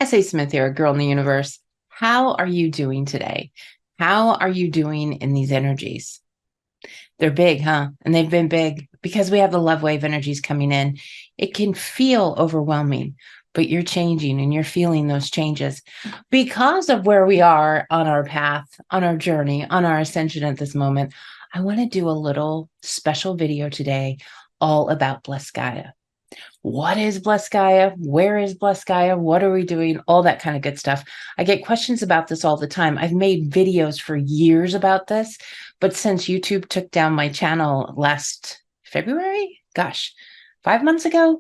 Smith here, Girl in the Universe. How are you doing today? How are you doing in these energies? They're big, huh? And they've been big because we have the love wave energies coming in. It can feel overwhelming, but you're changing and you're feeling those changes because of where we are on our path, on our journey, on our ascension at this moment. I want to do a little special video today all about Blessed Gaia. What is Blessed Gaia? Where is Blessed Gaia? What are we doing? All that kind of good stuff. I get questions about this all the time. I've made videos for years about this, but since YouTube took down my channel last February, gosh, 5 months ago,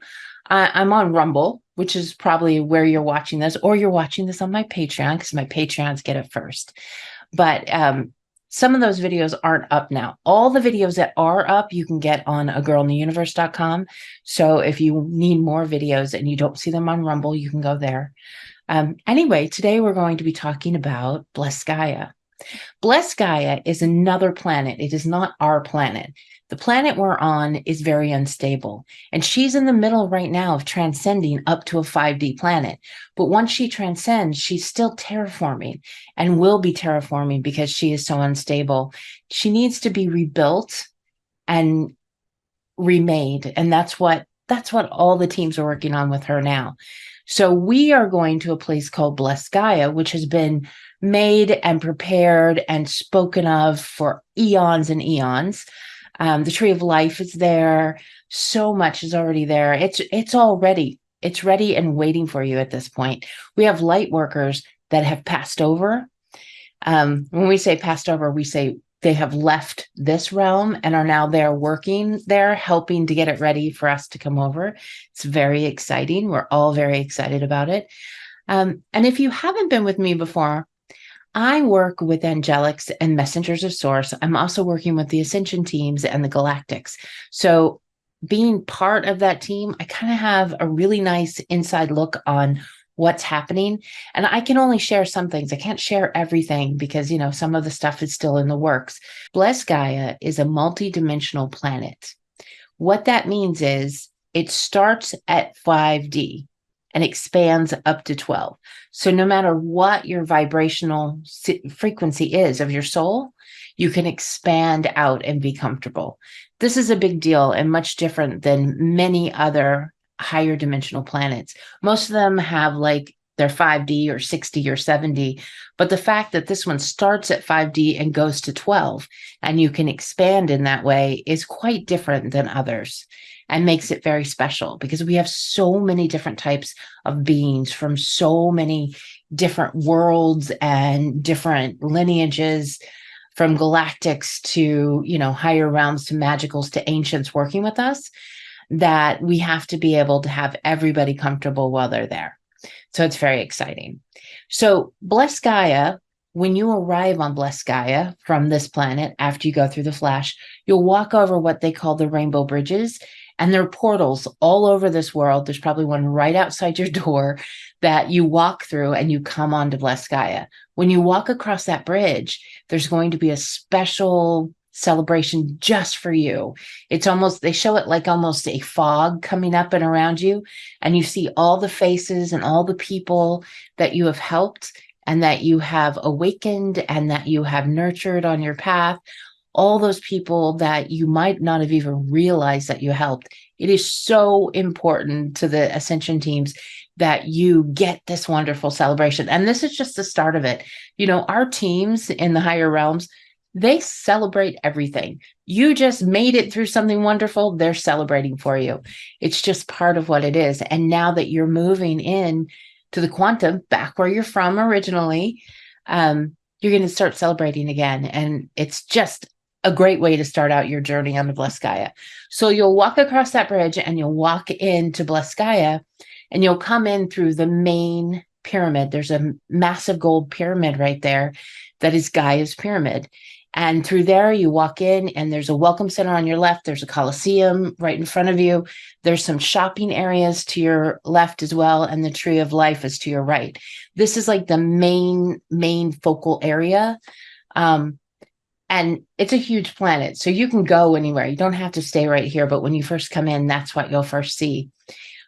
I'm on Rumble, which is probably where you're watching this, or you're watching this on my Patreon because my Patreons get it first. But some of those videos aren't up now. All the videos that are up, you can get on AGirlintheUniverse.com. So if you need more videos and you don't see them on Rumble, you can go there. Anyway, today we're going to be talking about Blessed Gaia. Blessed Gaia is another planet. It is not our planet. The planet we're on is very unstable, and she's in the middle right now of transcending up to a 5D planet. But once she transcends, she's still terraforming and will be terraforming because she is so unstable. She needs to be rebuilt and remade, and that's what all the teams are working on with her now. So we are going to a place called Blessed Gaia, which has been made and prepared and spoken of for eons and eons. The tree of life is there. So much is already there. It's all ready. It's ready and waiting for you at this point. We have light workers that have passed over. When we say passed over, we say they have left this realm and are now there working there, helping to get it ready for us to come over. It's very exciting. We're all very excited about it. And if you haven't been with me before, I work with angelics and messengers of source. I'm also working with the Ascension teams and the galactics. So being part of that team, I kind of have a really nice inside look on what's happening. And I can only share some things. I can't share everything because, some of the stuff is still in the works. Blessed Gaia is a multidimensional planet. What that means is it starts at 5D and expands up to 12. So no matter what your vibrational frequency is of your soul, you can expand out and be comfortable. This is a big deal and much different than many other higher dimensional planets. Most of them have like their 5D or 60 or 70, but the fact that this one starts at 5D and goes to 12 and you can expand in that way is quite different than others and makes it very special because we have so many different types of beings from so many different worlds and different lineages, from galactics to, higher realms to magicals to ancients working with us, that we have to be able to have everybody comfortable while they're there. So it's very exciting. So Blessed Gaia, when you arrive on Blessed Gaia from this planet, after you go through the flash, you'll walk over what they call the rainbow bridges. And there are portals all over this world. There's probably one right outside your door that you walk through and you come onto Blessed Gaia. When you walk across that bridge, there's going to be a special celebration just for you. It's almost, they show it like almost a fog coming up and around you. And you see all the faces and all the people that you have helped and that you have awakened and that you have nurtured on your path. All those people that you might not have even realized that you helped. It is so important to the Ascension teams that you get this wonderful celebration. And this is just the start of it. Our teams in the higher realms, they celebrate everything. You just made it through something wonderful. They're celebrating for you. It's just part of what it is. And now that you're moving in to the quantum, back where you're from originally, you're going to start celebrating again. And it's just a great way to start out your journey on the Blessed Gaia. So you'll walk across that bridge and you'll walk into Blessed Gaia and you'll come in through the main pyramid. There's a massive gold pyramid right there that is Gaia's pyramid. And through there, you walk in and there's a welcome center on your left. There's a Colosseum right in front of you. There's some shopping areas to your left as well. And the tree of life is to your right. This is like the main focal area. And it's a huge planet, so you can go anywhere. You don't have to stay right here. But when you first come in, that's what you'll first see.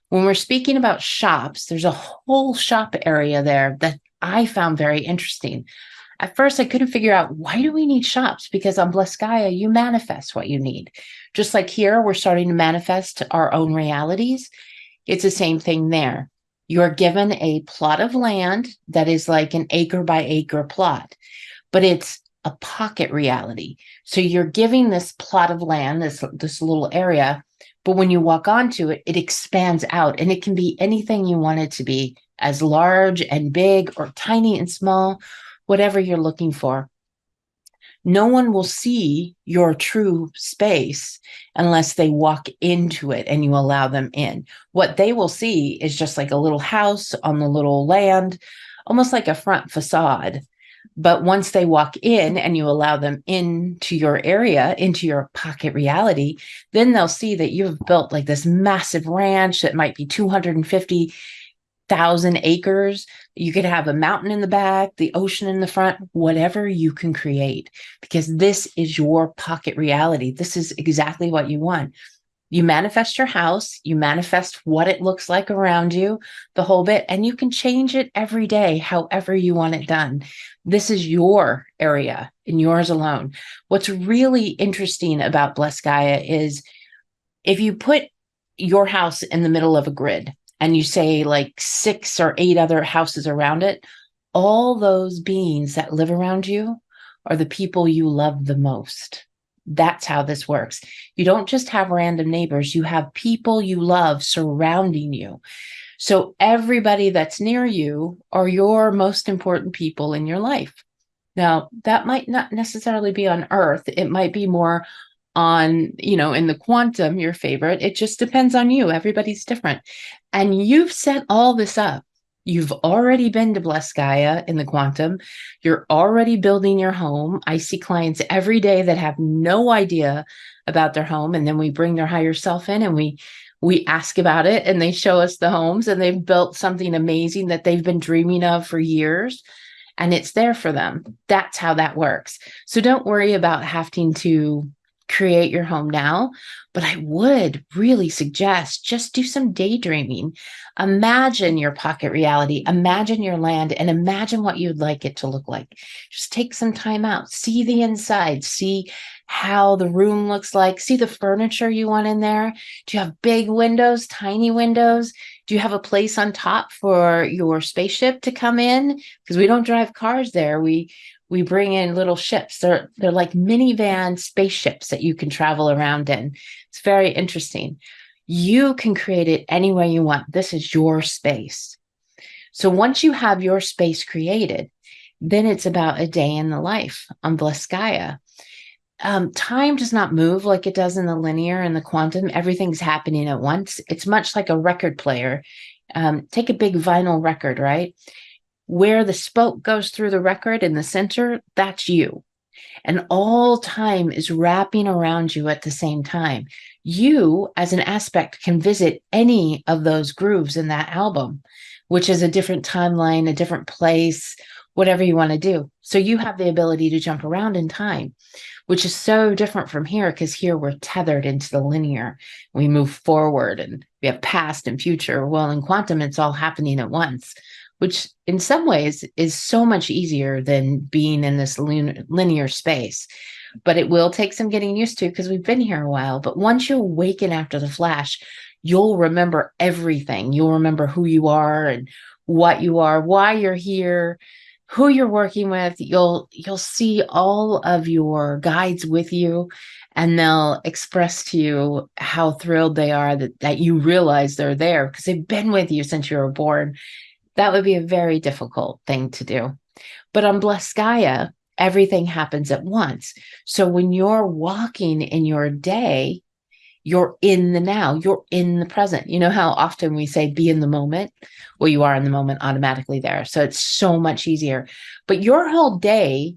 When we're speaking about shops, there's a whole shop area there that I found very interesting. At first, I couldn't figure out, why do we need shops? Because on Blessed Gaia, you manifest what you need. Just like here, we're starting to manifest our own realities. It's the same thing there. You're given a plot of land that is like an acre by acre plot, but it's a pocket reality. So you're giving this plot of land, this little area, but when you walk onto it, it expands out, and it can be anything you want it to be, as large and big or tiny and small, whatever you're looking for. No one will see your true space unless they walk into it and you allow them in. What they will see is just like a little house on the little land, almost like a front facade. But once they walk in and you allow them into your area, into your pocket reality, then they'll see that you've built like this massive ranch that might be 250,000 acres. You could have a mountain in the back, the ocean in the front, whatever you can create, because this is your pocket reality. This is exactly what you want. You manifest your house, you manifest what it looks like around you, the whole bit, and you can change it every day, however you want it done. This is your area and yours alone. What's really interesting about Blessed Gaia is if you put your house in the middle of a grid and you say like 6 or 8 other houses around it, all those beings that live around you are the people you love the most. That's how this works. You don't just have random neighbors, you have people you love surrounding you. So everybody that's near you are your most important people in your life. Now, that might not necessarily be on Earth. It might be more on, in the quantum, your favorite. It just depends on you. Everybody's different. And you've set all this up. You've already been to Blessed Gaia in the quantum. You're already building your home. I see clients every day that have no idea about their home. And then we bring their higher self in and we ask about it, and they show us the homes, and they've built something amazing that they've been dreaming of for years. And it's there for them. That's how that works. So don't worry about having to create your home now, but I would really suggest just do some daydreaming. Imagine your pocket reality, imagine your land, and imagine what you'd like it to look like. Just take some time out, see the inside, see how the room looks like, see the furniture you want in there. Do you have big windows, tiny windows? Do you have a place on top for your spaceship to come in? Because we don't drive cars there. We bring in little ships. They're like minivan spaceships that you can travel around in. It's very interesting. You can create it any way you want. This is your space. So once you have your space created, then it's about a day in the life on Blessed Gaia. Time does not move like it does in the linear and the quantum. Everything's happening at once. It's much like a record player. Take a big vinyl record, right? Where the spoke goes through the record in the center, that's you. And all time is wrapping around you at the same time. You, as an aspect, can visit any of those grooves in that album, which is a different timeline, a different place, whatever you want to do. So you have the ability to jump around in time, which is so different from here, because here we're tethered into the linear. We move forward and we have past and future. Well, in quantum, it's all happening at once, which in some ways is so much easier than being in this linear space. But it will take some getting used to, because we've been here a while. But once you awaken after the flash, you'll remember everything. You'll remember who you are and what you are, why you're here, who you're working with. You'll see all of your guides with you, and they'll express to you how thrilled they are that you realize they're there, because they've been with you since you were born. That would be a very difficult thing to do. But on Blessed Gaia, everything happens at once. So when you're walking in your day, you're in the now, you're in the present. You know how often we say be in the moment? Well, you are in the moment automatically there. So it's so much easier. But your whole day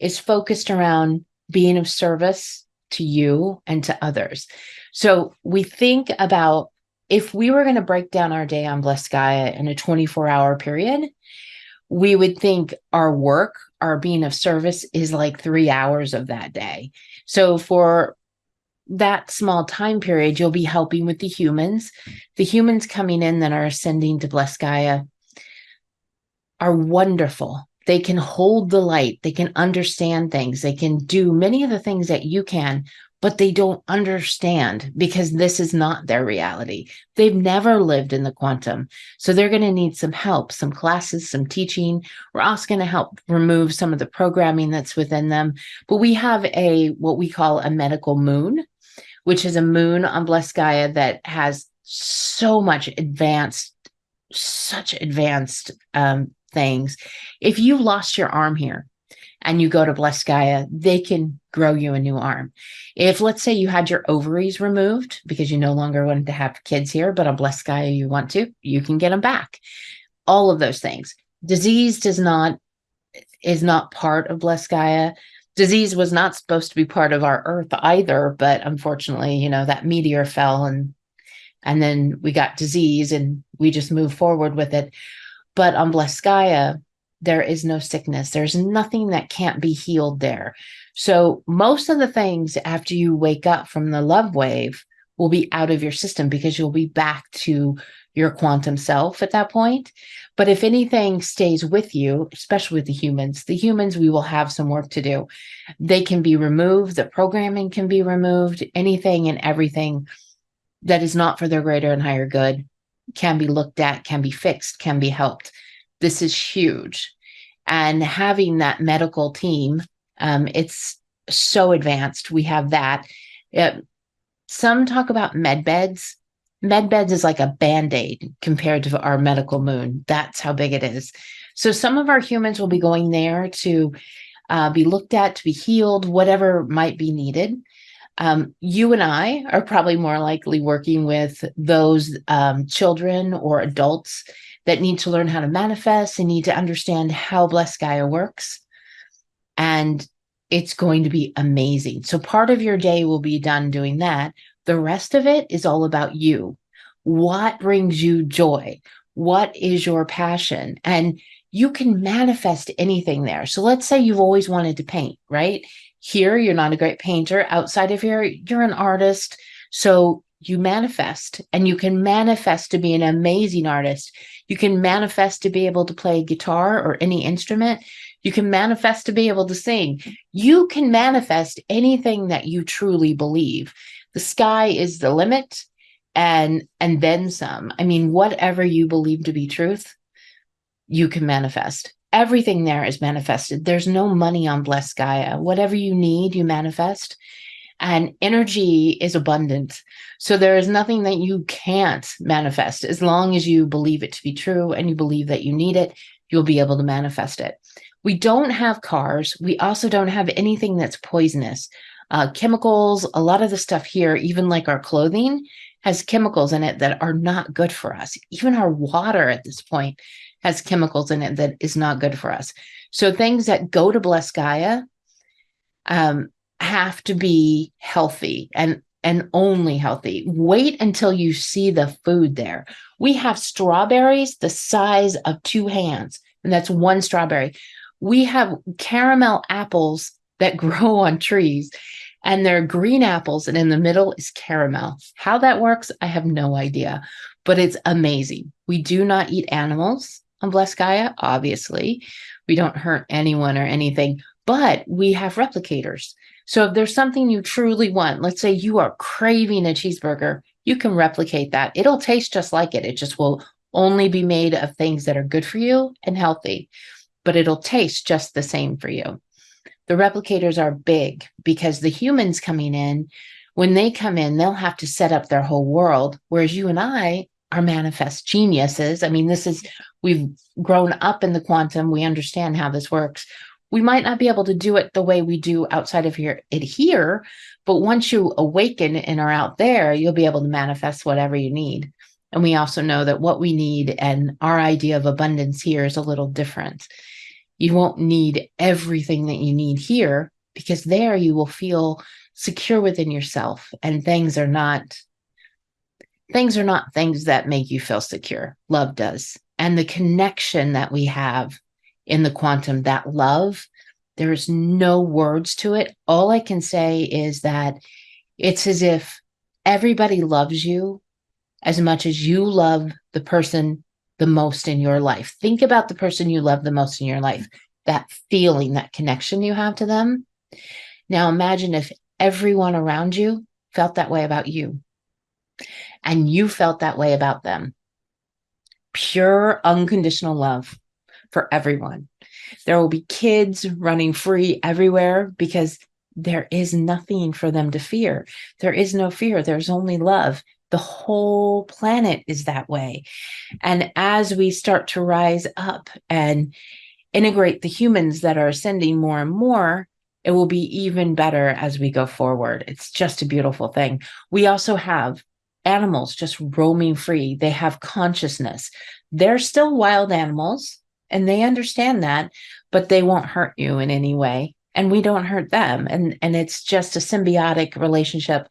is focused around being of service to you and to others. So we think about, if we were going to break down our day on Blessed Gaia in a 24-hour period, we would think our work, our being of service, is like 3 hours of that day. So for that small time period, you'll be helping with the humans. The humans coming in that are ascending to bless Gaia are wonderful. They can hold the light. They can understand things. They can do many of the things that you can, but they don't understand because this is not their reality. They've never lived in the quantum. So they're going to need some help, some classes, some teaching. We're also going to help remove some of the programming that's within them. But we have what we call a medical moon, which is a moon on blessed Gaia that has such advanced things. If you lost your arm here and you go to bless Gaia, they can grow you a new arm. If, let's say, you had your ovaries removed because you no longer wanted to have kids here, but on bless Gaia you want to, you can get them back. All of those things. Disease is not part of bless Gaia. Disease was not supposed to be part of our earth either, but unfortunately, that meteor fell and then we got disease and we just moved forward with it. But on blessed Gaia, there is no sickness. There's nothing that can't be healed there. So most of the things after you wake up from the love wave will be out of your system because you'll be back to your quantum self at that point. But if anything stays with you, especially with the humans, we will have some work to do. They can be removed. The programming can be removed. Anything and everything that is not for their greater and higher good can be looked at, can be fixed, can be helped. This is huge. And having that medical team, it's so advanced. We have that. Some talk about med beds. Med beds is like a Band-Aid compared to our medical moon. That's how big it is. So some of our humans will be going there to be looked at, to be healed, whatever might be needed. You and I are probably more likely working with those children or adults that need to learn how to manifest and need to understand how blessed Gaia works. And it's going to be amazing. So part of your day will be done doing that. The rest of it is all about you. What brings you joy? What is your passion? And you can manifest anything there. So let's say you've always wanted to paint, right? Here, you're not a great painter. Outside of here, you're an artist. So you manifest, and you can manifest to be an amazing artist. You can manifest to be able to play guitar or any instrument. You can manifest to be able to sing. You can manifest anything that you truly believe. The sky is the limit, and then some. I mean, whatever you believe to be truth, you can manifest. Everything there is manifested. There's no money on blessed Gaia. Whatever you need, you manifest. And energy is abundant. So there is nothing that you can't manifest. As long as you believe it to be true and you believe that you need it, you'll be able to manifest it. We don't have cars. We also don't have anything that's poisonous. Chemicals, a lot of the stuff here, even like our clothing, has chemicals in it that are not good for us. Even our water at this point has chemicals in it that is not good for us. So things that go to bless Gaia have to be healthy and only healthy. Wait until you see the food there. We have strawberries the size of 2 hands, and that's one strawberry. We have caramel apples that grow on trees, and they're green apples, and in the middle is caramel. How that works, I have no idea, but it's amazing. We do not eat animals on blessed Gaia, obviously. We don't hurt anyone or anything, but we have replicators. So if there's something you truly want, let's say you are craving a cheeseburger, you can replicate that. It'll taste just like it. It just will only be made of things that are good for you and healthy, but it'll taste just the same for you. The replicators are big because the humans coming in, when they come in, they'll have to set up their whole world, whereas you and I are manifest geniuses. I mean, we've grown up in the quantum. We understand how this works. We might not be able to do it the way we do outside of here, but once you awaken and are out there, you'll be able to manifest whatever you need. And we also know that what we need and our idea of abundance here is a little different. You won't need everything that you need here because there you will feel secure within yourself, and things are not things that make you feel secure. Love does. And the connection that we have in the quantum, that love, there is no words to it. All I can say is that It's as if everybody loves you as much as you love the person the most in your life. Think about the person you love the most in your life, that feeling, that connection you have to them. Now imagine if everyone around you felt that way about you and you felt that way about them. Pure, unconditional love for everyone. There will be kids running free everywhere because there is nothing for them to fear. There is no fear. There's only love. The whole planet is that way. And as we start to rise up and integrate the humans that are ascending more and more, it will be even better as we go forward. It's just a beautiful thing. We also have animals just roaming free. They have consciousness. They're still wild animals and they understand that, but they won't hurt you in any way. And we don't hurt them. And it's just a symbiotic relationship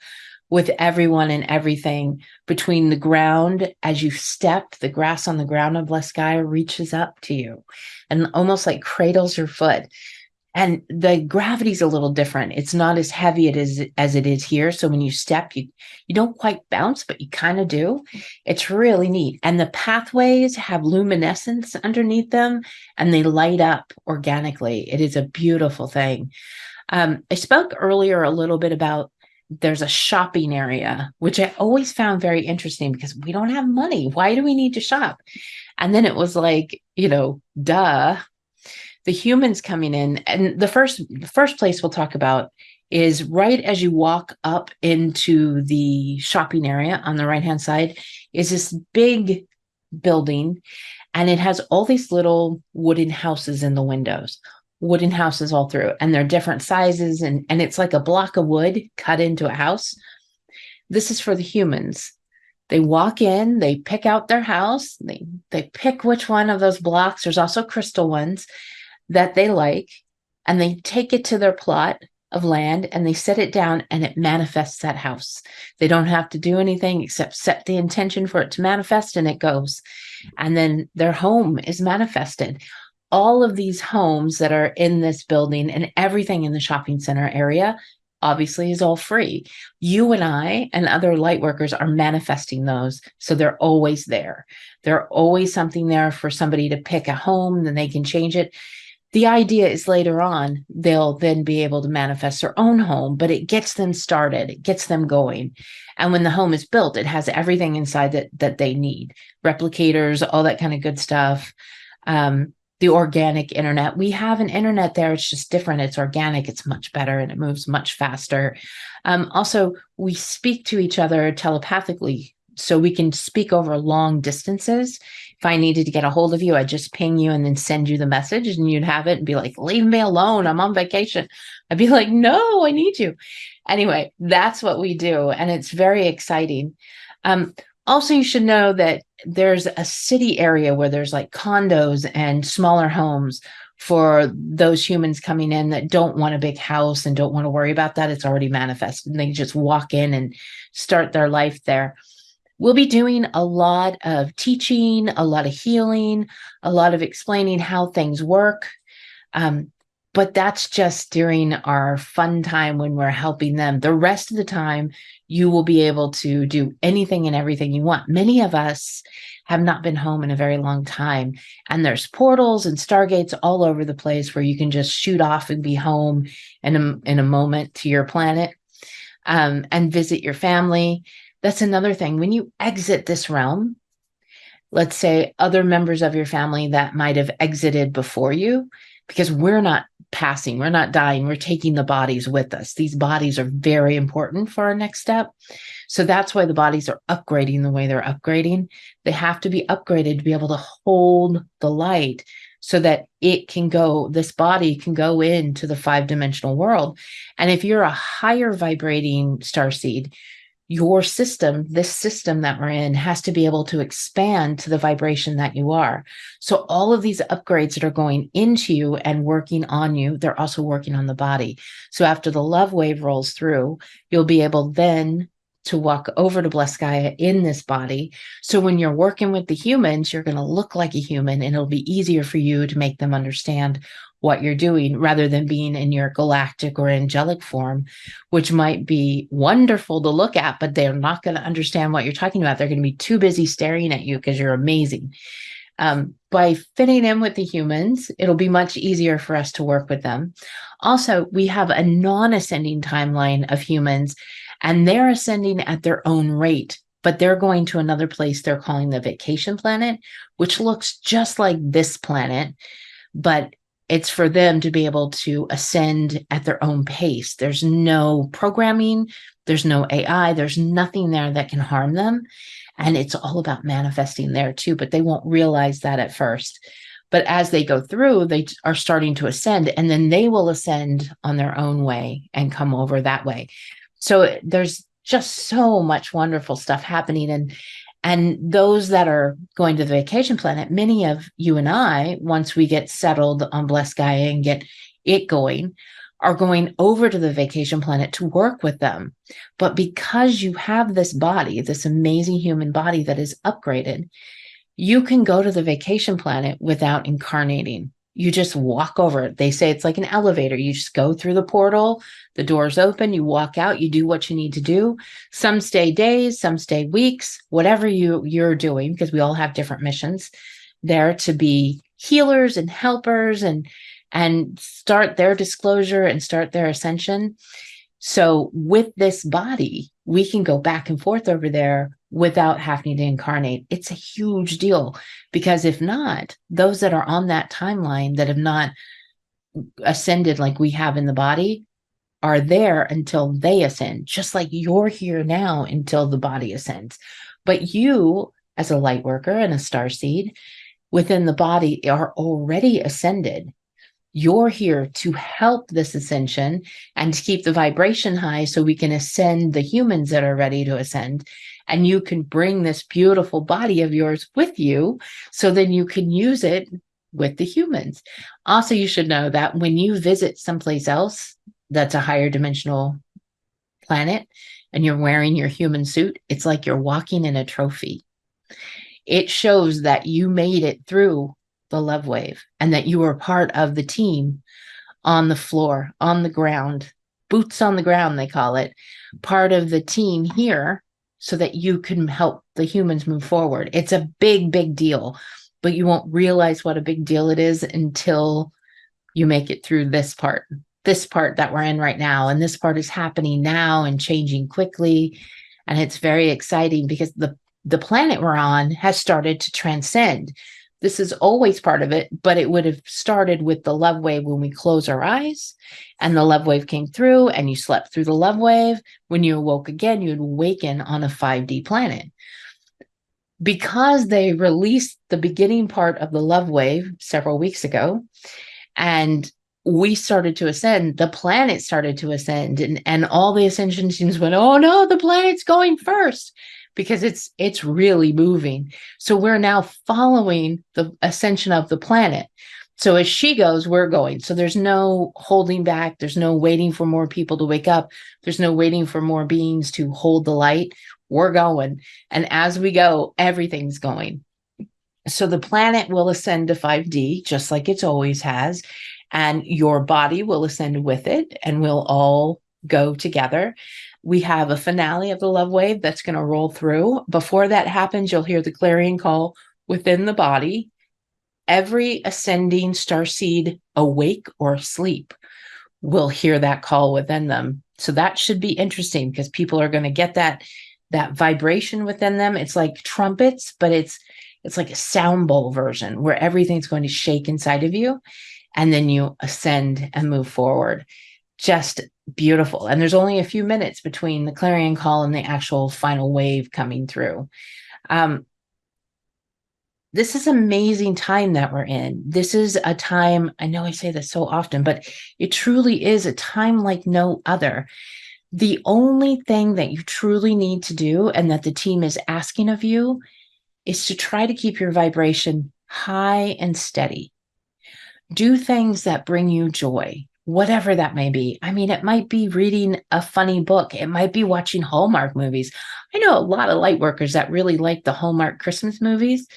with everyone and everything. Between the ground, as you step, the grass on the ground of Blessed Gaia reaches up to you and almost like cradles your foot. And the gravity's a little different. It's not as heavy as it is here. So when you step, you don't quite bounce, but you kind of do. It's really neat. And the pathways have luminescence underneath them and they light up organically. It is a beautiful thing. I spoke earlier a little bit about there's a shopping area, which I always found very interesting because we don't have money. Why do we need to shop? And then it was like, duh. The humans coming in, and the first place we'll talk about is right as you walk up into the shopping area on the right-hand side is this big building, and it has all these little wooden houses in the windows, wooden houses all through, and they're different sizes, and it's like a block of wood cut into a house. This is for the humans. They walk in, they pick out their house, they pick which one of those blocks. There's also crystal ones that they like, and they take it to their plot of land and they set it down and it manifests that house. They don't have to do anything except set the intention for it to manifest and it goes. And then their home is manifested. All of these homes that are in this building and everything in the shopping center area obviously is all free. You and I and other light workers are manifesting those. So they're always there. There's always something there for somebody to pick a home, then they can change it. The idea is later on, they'll then be able to manifest their own home, but it gets them started, it gets them going. And when the home is built, it has everything inside that they need. Replicators, all that kind of good stuff. The organic internet. We have an internet there. It's just different. It's organic. It's much better and it moves much faster. Also, we speak to each other telepathically, so we can speak over long distances. If I needed to get a hold of you, I'd just ping you and then send you the message and you'd have it and be like, leave me alone. I'm on vacation. I'd be like, no, I need you. Anyway, that's what we do. And it's very exciting. Also, you should know that there's a city area where there's like condos and smaller homes for those humans coming in that don't want a big house and don't want to worry about that. It's already manifested and they just walk in and start their life there. We'll be doing a lot of teaching, a lot of healing, a lot of explaining how things work. But that's just during our fun time when we're helping them. The rest of the time, you will be able to do anything and everything you want. Many of us have not been home in a very long time. And there's portals and stargates all over the place where you can just shoot off and be home in a moment to your planet and visit your family. That's another thing. When you exit this realm, let's say other members of your family that might have exited before you, because we're not passing, we're not dying, we're taking the bodies with us. These bodies are very important for our next step. So that's why the bodies are upgrading the way they're upgrading. They have to be upgraded to be able to hold the light so that it can go, this body can go into the 5-dimensional world. And if you're a higher vibrating starseed, your system, this system that we're in, has to be able to expand to the vibration that you are. So all of these upgrades that are going into you and working on you, they're also working on the body. So after the love wave rolls through, you'll be able then to walk over to bless Gaia in this body. So when you're working with the humans, you're going to look like a human, and it'll be easier for you to make them understand what you're doing rather than being in your galactic or angelic form, which might be wonderful to look at, but they're not going to understand what you're talking about. They're going to be too busy staring at you because you're amazing. By fitting in with the humans, it'll be much easier for us to work with them. Also, we have a non-ascending timeline of humans, and they're ascending at their own rate, but they're going to another place they're calling the vacation planet, which looks just like this planet, but it's for them to be able to ascend at their own pace. There's no programming, there's no AI, there's nothing there that can harm them. And it's all about manifesting there too, but they won't realize that at first. But as they go through, they are starting to ascend, and then they will ascend on their own way and come over that way. So there's just so much wonderful stuff happening. And those that are going to the vacation planet, many of you and I, once we get settled on Blessed Gaia and get it going, are going over to the vacation planet to work with them. But because you have this body, this amazing human body that is upgraded, you can go to the vacation planet without incarnating. You just walk over it. They say it's like an elevator. You just go through the portal, the doors open, you walk out, you do what you need to do. Some stay days, some stay weeks, whatever you're doing, because we all have different missions there to be healers and helpers and start their disclosure and start their ascension. So with this body, we can go back and forth over there without having to incarnate. It's a huge deal, because if not, those that are on that timeline that have not ascended like we have in the body are there until they ascend, just like you're here now until the body ascends. But you, as a light worker and a starseed within the body, are already ascended. You're here to help this ascension and to keep the vibration high so we can ascend the humans that are ready to ascend. And you can bring this beautiful body of yours with you, so then you can use it with the humans. Also, you should know that when you visit someplace else that's a higher dimensional planet and you're wearing your human suit, it's like you're walking in a trophy. It shows that you made it through the love wave and that you were part of the team on the floor, on the ground, boots on the ground, they call it, part of the team here, so that you can help the humans move forward. It's a big, big deal, but you won't realize what a big deal it is until you make it through this part that we're in right now. And this part is happening now and changing quickly. And it's very exciting because the planet we're on has started to transcend. This is always part of it, but it would have started with the love wave when we close our eyes and the love wave came through and you slept through the love wave. When you awoke again, you'd awaken on a 5D planet. Because they released the beginning part of the love wave several weeks ago, and we started to ascend, the planet started to ascend, and all the ascension teams went, oh no, the planet's going first, because it's really moving. So we're now following the ascension of the planet. So as she goes, we're going. So there's no holding back. There's no waiting for more people to wake up. There's no waiting for more beings to hold the light. We're going. And as we go, everything's going. So the planet will ascend to 5D, just like it always has. And your body will ascend with it, and we'll all go together. We have a finale of the love wave that's going to roll through. Before that happens, you'll hear the clarion call within the body. Every ascending starseed, awake or asleep, will hear that call within them. So that should be interesting, because people are going to get that vibration within them. It's like trumpets, but it's like a sound bowl version where everything's going to shake inside of you, and then you ascend and move forward. Just beautiful. And there's only a few minutes between the clarion call and the actual final wave coming through. This is amazing time that we're in. This is a time, I know I say this so often, but it truly is a time like no other. The only thing that you truly need to do, and that the team is asking of you, is to try to keep your vibration high and steady. Do things that bring you joy. whatever that may be. I mean, it might be reading a funny book. It might be watching Hallmark movies. I know a lot of light workers that really like the Hallmark Christmas movies.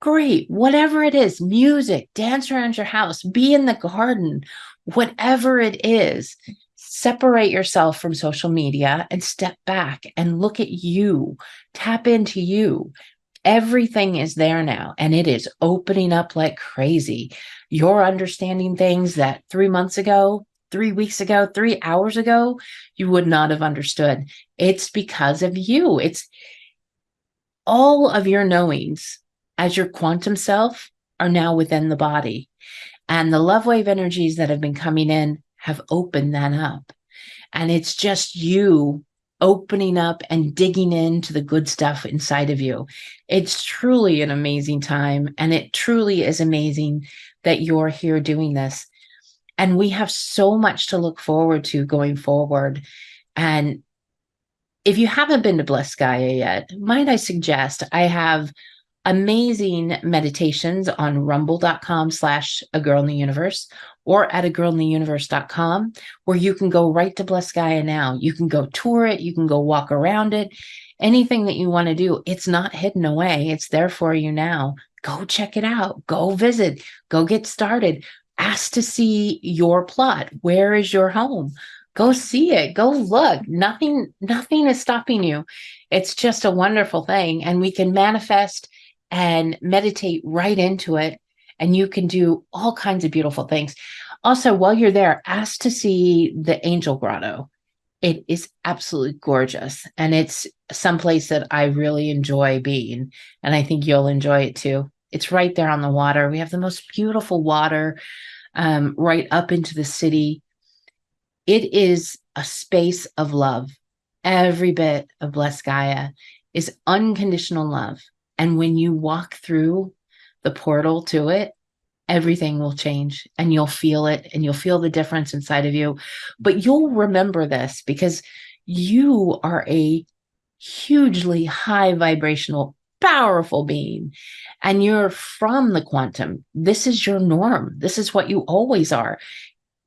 Great. Whatever it is, music, dance around your house, be in the garden, whatever it is, separate yourself from social media and step back and look at you, tap into you. Everything is there now, and it is opening up like crazy. You're understanding things that 3 months ago, 3 weeks ago, 3 hours ago, you would not have understood. It's because of you. It's all of your knowings as your quantum self are now within the body. And the love wave energies that have been coming in have opened that up. And it's just you opening up and digging into the good stuff inside of you. It's truly an amazing time. And it truly is amazing that you're here doing this. And we have so much to look forward to going forward. And if you haven't been to Bless Gaia yet, might I suggest I have amazing meditations on rumble.com/agirlintheuniverse or at agirlintheuniverse.com, where you can go right to Bless Gaia now. You can go tour it. You can go walk around it. Anything that you want to do, it's not hidden away. It's there for you now. Go check it out. Go visit. Go get started. Ask to see your plot. Where is your home? Go see it. Go look. Nothing is stopping you. It's just a wonderful thing. And we can manifest and meditate right into it. And you can do all kinds of beautiful things. Also, while you're there, ask to see the Angel Grotto. It is absolutely gorgeous. And it's someplace that I really enjoy being. And I think you'll enjoy it too. It's right there on the water. We have the most beautiful water right up into the city. It is a space of love. Every bit of Bless Gaia is unconditional love. And when you walk through the portal to it, everything will change and you'll feel it and you'll feel the difference inside of you. But you'll remember this because you are a hugely high vibrational, powerful being, and you're from the quantum. This is your norm. This is what you always are.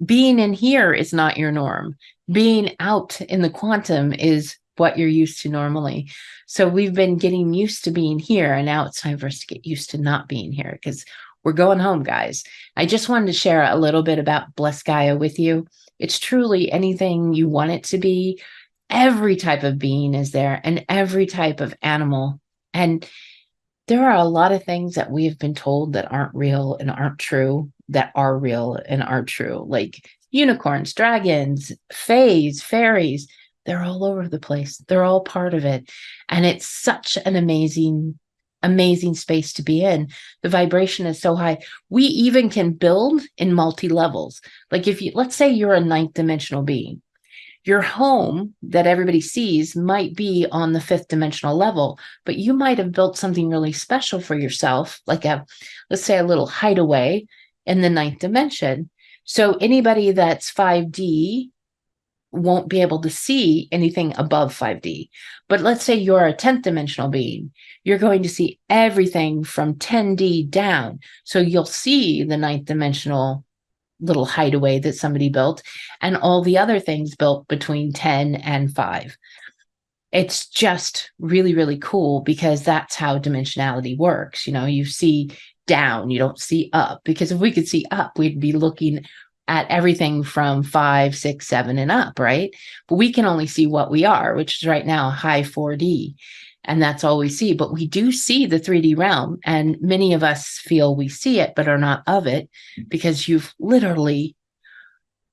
Being in here is not your norm. Being out in the quantum is what you're used to normally. So we've been getting used to being here, and now it's time for us to get used to not being here because we're going home, guys. I just wanted to share a little bit about Bless Gaia with you. It's truly anything you want it to be. Every type of being is there and every type of animal. And there are a lot of things that we have been told that aren't real and aren't true, that are real and are true, like unicorns, dragons, fays, fairies. They're all over the place. They're all part of it. And it's such an amazing space to be in. The vibration is so high. We even can build in multi-levels. Like if you, let's say you're a ninth dimensional being, your home that everybody sees might be on the fifth dimensional level, but you might have built something really special for yourself, like let's say a little hideaway in the ninth dimension. So anybody that's 5D won't be able to see anything above 5D. But let's say you're a 10th dimensional being. You're going to see everything from 10D down. So you'll see the ninth dimensional little hideaway that somebody built and all the other things built between 10 and 5. It's just really, really cool because that's how dimensionality works. You know, you see down, you don't see up, because if we could see up, we'd be looking at everything from 5, 6, 7 and up, right? But we can only see what we are, which is right now high 4D. And that's all we see. But we do see the 3D realm. And many of us feel we see it, but are not of it, because you've literally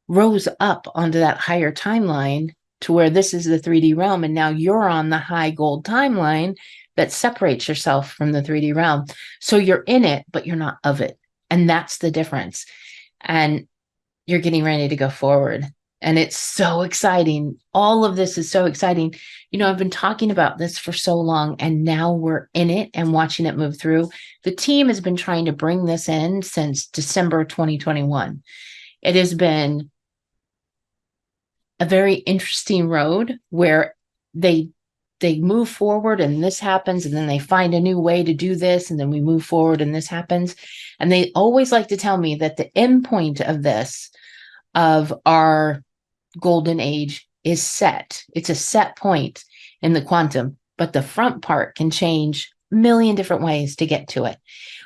rose up onto that higher timeline to where this is the 3D realm. And now you're on the high gold timeline that separates yourself from the 3D realm. So you're in it, but you're not of it. And that's the difference. And you're getting ready to go forward. And it's so exciting. All of this is so exciting. You know, I've been talking about this for so long, and now we're in it and watching it move through. The team has been trying to bring this in since December 2021. It has been a very interesting road where they move forward and this happens, and then they find a new way to do this, and then we move forward and this happens. And they always like to tell me that the end point of this of our golden age is set. It's a set point in the quantum, but the front part can change a million different ways to get to it.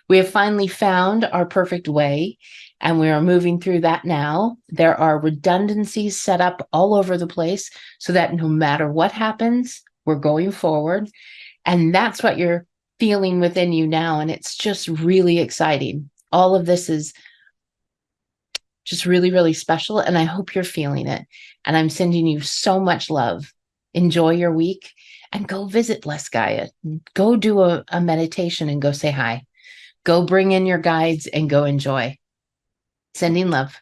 We have finally found our perfect way, and we are moving through that now. There are redundancies set up all over the place so that no matter what happens, we're going forward. And that's what you're feeling within you now. And it's just really exciting. All of this is just really, really special. And I hope you're feeling it. And I'm sending you so much love. Enjoy your week and go visit Bless Gaia. Go do a meditation and go say hi. Go bring in your guides and go enjoy. Sending love.